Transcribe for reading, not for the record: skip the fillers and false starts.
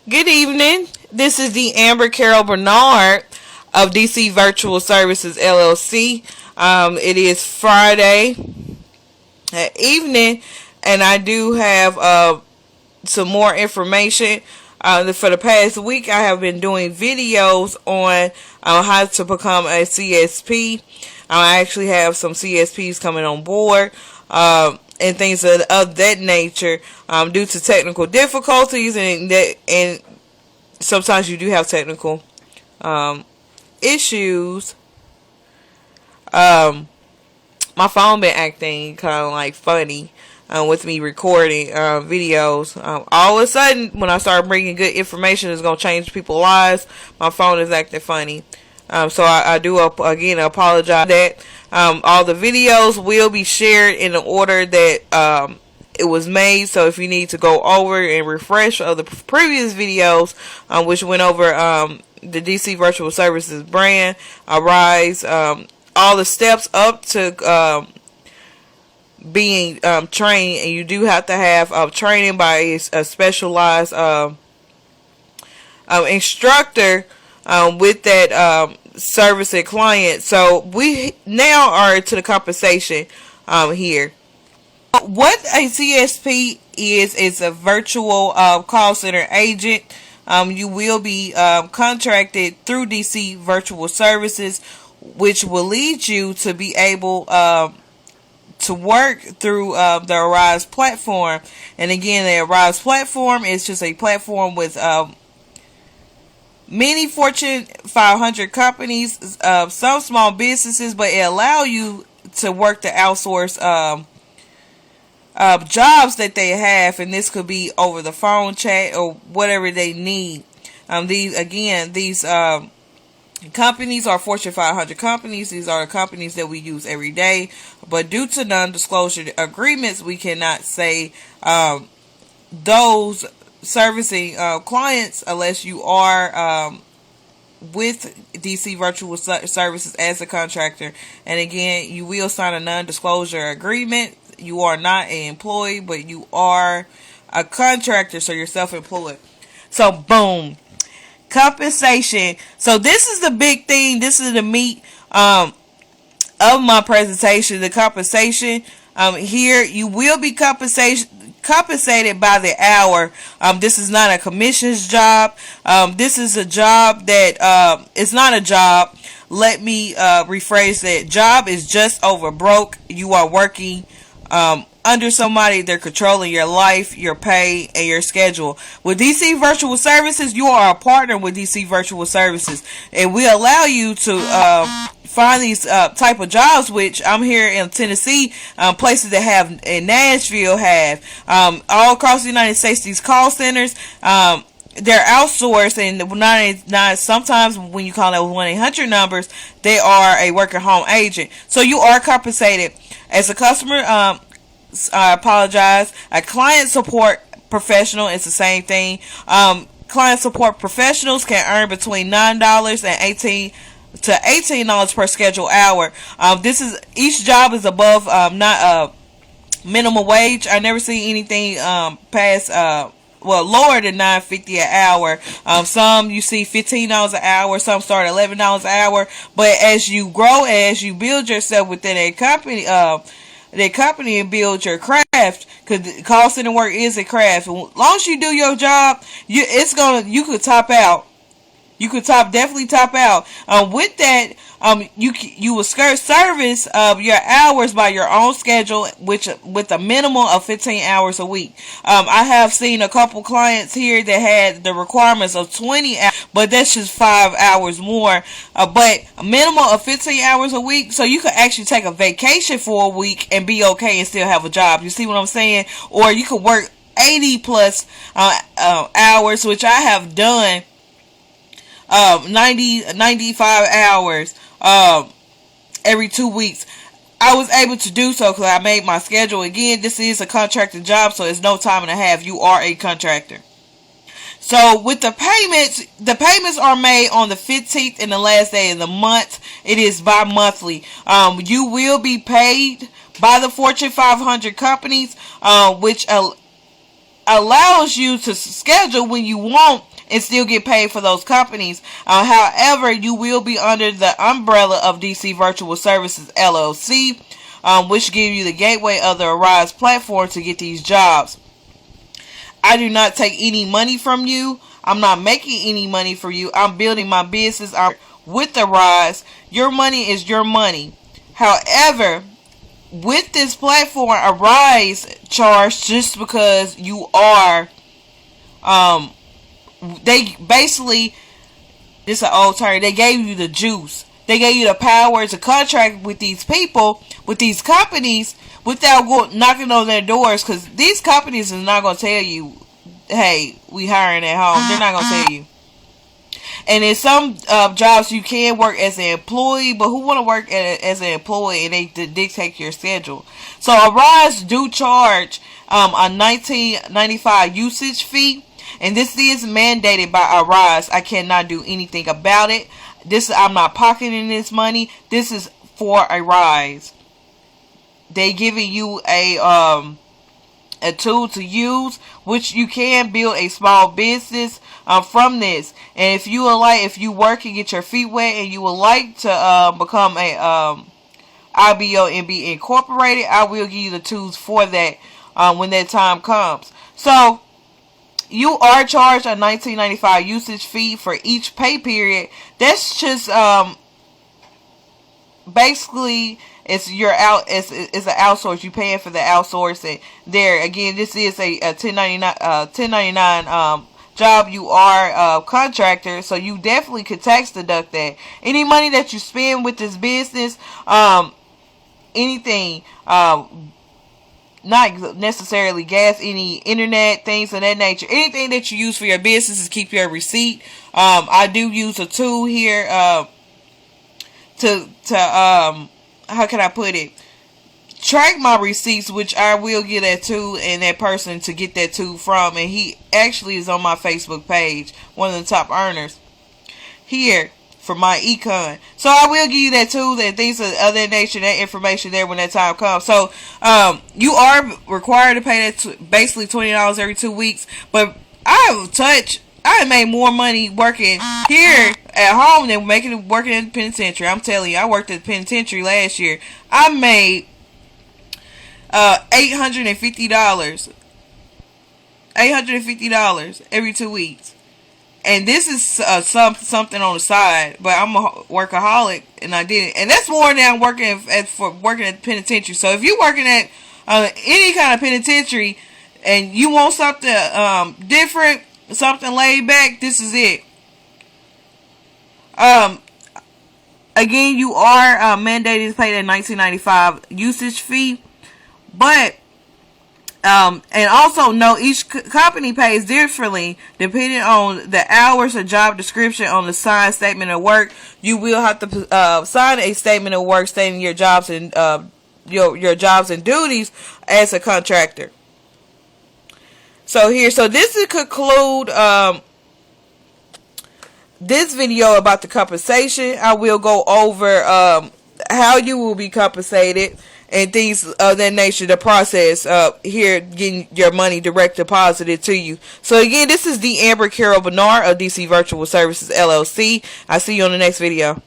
Good evening. This is the Amber Carol Bernard of DC Virtual Services LLC. It is Friday evening, and I do have some more information. For the past week, I have been doing videos on how to become a CSP. I actually have some CSPs coming on board. And things of that nature, due to technical difficulties, and sometimes you do have technical issues. My phone been acting kind of like funny with me recording videos. All of a sudden, when I start bringing good information that's going to change people's lives, my phone is acting funny. So I do again apologize that all the videos will be shared in the order that it was made. So if you need to go over and refresh of the previous videos, which went over the DC Virtual Services brand, Arise, all the steps up to being trained, and you do have to have training by a specialized instructor with that service and client. So we now are to the compensation here. What a CSP is a virtual call center agent. You will be contracted through DC Virtual Services, which will lead you to be able to work through the Arise platform. And again, the Arise platform is just a platform with many Fortune 500 companies, some small businesses, but it allow you to work the outsource jobs that they have, and this could be over the phone, chat, or whatever they need. These companies are Fortune 500 companies. These are the companies that we use every day, but due to non-disclosure agreements, we cannot say those servicing clients unless you are with DC Virtual Services as a contractor. And again, you will sign a non-disclosure agreement. You are not an employee, but you are a contractor, so you're self-employed. So boom, compensation. So this is the big thing. This is the meat of my presentation. The compensation here, you will be compensated by the hour. This is not a commissions job. This is a job that it's not a job. Let me rephrase that. Job is just over broke. You are working under somebody. They're controlling your life, your pay, and your schedule. With DC Virtual Services, you are a partner with DC Virtual Services, and we allow you to find these type of jobs, which I'm here in Tennessee, places that have in Nashville have all across the United States. These call centers, they're outsourced, and not sometimes when you call that 1-800 numbers, they are a work at home agent. So you are compensated as a customer. I apologize. A client support professional is the same thing. Client support professionals can earn between $9 and $18 per scheduled hour. Each job is above not minimum wage. I never see anything past lower than $9.50 an hour. Some you see $15 an hour. Some start at $11 an hour. But as you grow, as you build yourself within a company, and build your craft, because call center work is a craft. As long as you do your job, you could top out. You could definitely top out. With that, you will service your hours by your own schedule, which with a minimum of 15 hours a week. I have seen a couple clients here that had the requirements of 20 hours, but that's just 5 hours more. But a minimum of 15 hours a week, so you could actually take a vacation for a week and be okay and still have a job. You see what I'm saying? Or you could work 80 plus hours, which I have done. 95 hours every 2 weeks. I was able to do so because I made my schedule. Again, this is a contracted job, so it's no time and a half. You are a contractor. So with the payments are made on the 15th and the last day of the month. It is bi-monthly. You will be paid by the Fortune 500 companies, which allows you to schedule when you want and still get paid for those companies. However, you will be under the umbrella of DC Virtual Services LLC, which give you the gateway of the Arise platform to get these jobs. I do not take any money from you. I'm not making any money for you. I'm building my business with Arise. Your money is your money. However, with this platform, Arise charge just because you are, they basically, this is an old term, they gave you the juice. They gave you the power to contract with these people, with these companies, without knocking on their doors, because these companies is not going to tell you, hey, we hiring at home. They're not going to tell you. And in some jobs, you can work as an employee, but who want to work as an employee and they dictate your schedule? So Arise do charge a $19.95 usage fee, and this is mandated by Arise. I cannot do anything about it. I'm not pocketing this money. This is for Arise. They giving you a tool to use, which you can build a small business from this. And if you work and get your feet wet, and you would like to become a IBO and be incorporated, I will give you the tools for that when that time comes. So you are charged a $19.95 usage fee for each pay period. That's just basically it's an outsource. You paying for the outsourcing. There again, this is a 1099 job. You are a contractor, so you definitely could tax deduct that. Any money that you spend with this business, anything, not necessarily gas, any internet, things of that nature, anything that you use for your business is keep your receipt. I do use a tool here to how can I put it? Track my receipts, which I will get that to and that person to get that to from, and he actually is on my Facebook page, one of the top earners here for my econ. So I will give you that too, that things of that nature, that information there when that time comes. So you are required to pay that basically $20 every 2 weeks, but I made more money working here at home than working in the penitentiary. I'm telling you, I worked at the penitentiary last year. I made $850 every 2 weeks. And this is something on the side, but I'm a workaholic, and I did it. And that's more than I'm working at the penitentiary. So if you're working at any kind of penitentiary and you want something different, something laid back, this is it. Again, you are mandated to pay that $19.95 usage fee, but and also know each company pays differently depending on the hours or job description on the signed statement of work. You will have to sign a statement of work stating your jobs and your jobs and duties as a contractor. So this will conclude this video about the compensation. I will go over how you will be compensated and things of that nature, the process here getting your money direct deposited to you. So again, this is the Amber Carol Bernard of DC Virtual Services LLC. I'll see you on the next video.